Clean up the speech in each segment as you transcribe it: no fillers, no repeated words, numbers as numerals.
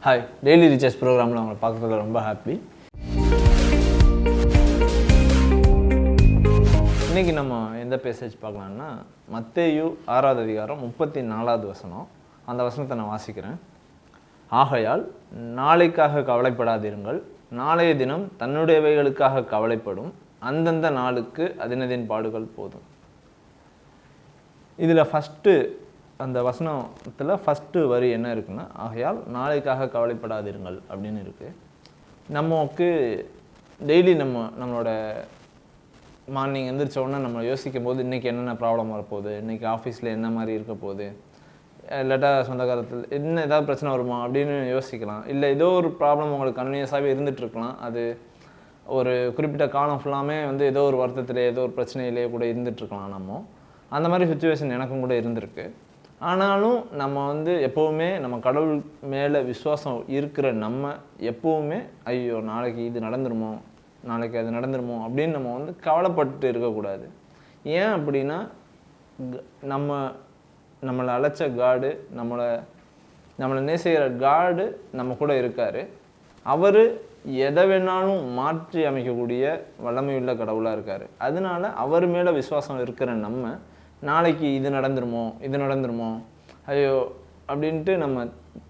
Hi, daily recharge ப்ரோக்ராமில் அவங்களை பார்க்குறதுல ரொம்ப ஹாப்பி. இன்றைக்கி நம்ம எந்த பேசேஜ் பார்க்கலான்னா, மத்தேயு 6வது அதிகாரம் 34வது வசனம். அந்த வசனத்தை நான் வாசிக்கிறேன். ஆகையால் நாளைக்காக கவலைப்படாதிருங்கள், நாளைய தினம் தன்னுடையவைகளுக்காக கவலைப்படும், அந்தந்த நாளுக்கு அதினதின் பாடுகள் போதும். இதில் ஃபஸ்ட்டு அந்த வசனத்தில் ஃபஸ்ட்டு வரி என்ன இருக்குன்னா, ஆகையால் நாளைக்காக கவலைப்படாதிருங்கள் அப்படின்னு இருக்குது. நமக்கு டெய்லி நம்மளோட மார்னிங் எந்திரிச்ச உடனே நம்ம யோசிக்கும் போது இன்றைக்கி என்னென்ன ப்ராப்ளம் வரப்போகுது, இன்றைக்கி ஆஃபீஸில் என்ன மாதிரி இருக்க போகுது, இல்லாட்டா சொந்த காலத்தில் என்ன ஏதாவது பிரச்சனை வருமா அப்படின்னு யோசிக்கலாம். இல்லை ஏதோ ஒரு ப்ராப்ளம் உங்களுக்கு கன்வினியஸாகவே இருந்துகிட்ருக்கலாம். அது ஒரு குறிப்பிட்ட காலம் ஃபுல்லாமே ஏதோ ஒரு வருத்தத்திலே ஏதோ ஒரு பிரச்சனையிலே கூட இருந்துகிட்ருக்கலாம். அந்த மாதிரி சுச்சுவேஷன் எனக்கும் கூட இருந்திருக்கு. ஆனாலும் நம்ம எப்போவுமே நம்ம கடவுள் மேலே விசுவாசம் இருக்கிற நம்ம எப்போவுமே ஐயோ நாளைக்கு இது நடந்துருமோ, நாளைக்கு அது நடந்துருமோ அப்படின்னு நம்ம கவலைப்பட்டு இருக்கக்கூடாது. ஏன் அப்படின்னா, நம்மளை அழைச்ச காடு, நம்மளை நேசிக்கிற காடு நம்ம கூட இருக்கார். அவர் எதை வேணாலும் மாற்றி அமைக்கக்கூடிய வல்லமையுள்ள கடவுளாக இருக்கார். அதனால அவர் மேலே விசுவாசம் இருக்கிற நம்ம நாளைக்கு இது நடந்துருமோ ஐயோ அப்படின்ட்டு நம்ம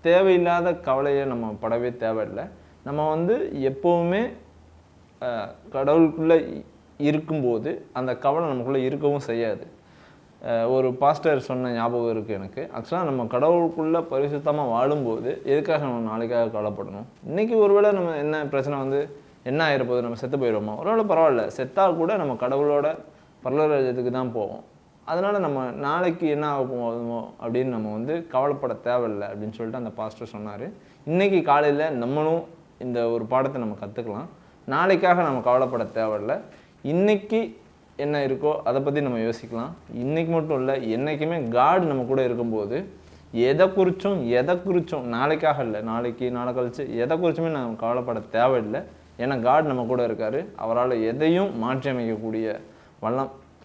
தேவையில்லாத கவலையை நம்ம படவே தேவையில்லை. நம்ம எப்போவுமே கடவுளுக்குள்ளே இருக்கும்போது அந்த கவலை நமக்குள்ளே இருக்கவும் செய்யாது. ஒரு பாஸ்டர் சொன்ன ஞாபகம் இருக்குது எனக்கு. ஆக்சுவலாக நம்ம கடவுளுக்குள்ளே பரிசுத்தமாக வாழும்போது எதுக்காக நம்ம நாளைக்காக கவலைப்படணும்? இன்றைக்கி ஒருவேளை நம்ம என்ன பிரச்சனை என்ன ஆகிருப்போது, நம்ம செத்து போயிடுவோமா? ஒருவேளை பரவாயில்ல, செத்தால் கூட நம்ம கடவுளோட பரலோகத்துக்கு தான் போவோம். அதனால் நம்ம நாளைக்கு என்ன ஆக போகுமோ அப்படின்னு நம்ம கவலைப்பட தேவையில்லை அப்படின்னு சொல்லிட்டு அந்த பாஸ்டர் சொன்னார். இன்றைக்கி காலையில் நம்மளும் இந்த ஒரு பாடத்தை நம்ம கற்றுக்கலாம். நாளைக்காக நம்ம கவலைப்பட தேவையில்லை. இன்றைக்கி என்ன இருக்கோ அதை பற்றி நம்ம யோசிக்கலாம். இன்றைக்கி மட்டும் இல்லை, என்றைக்குமே காட் நம்ம கூட இருக்கும்போது எதை குறித்தும் நாளைக்காக இல்லை, நாளைக்கு நாளை கழிச்சு எதை குறிச்சுமே நம்ம கவலைப்பட தேவையில்லை. ஏன்னா காட் நம்ம கூட இருக்கார். அவரால் எதையும் மாற்றி அமைக்கக்கூடிய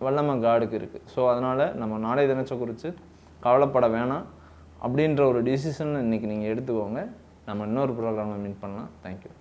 வல்லமை காடுக்கு இருக்குது. ஸோ அதனால் நம்ம நாளைய தினத்தை குறித்து கவலைப்பட வேணாம் அப்படின்ற ஒரு டிசிஷன் இன்றைக்கி நீங்கள் எடுத்துக்கோங்க. நம்ம இன்னொரு ப்ரோக்ராமில் மீட் பண்ணலாம். தேங்க்யூ.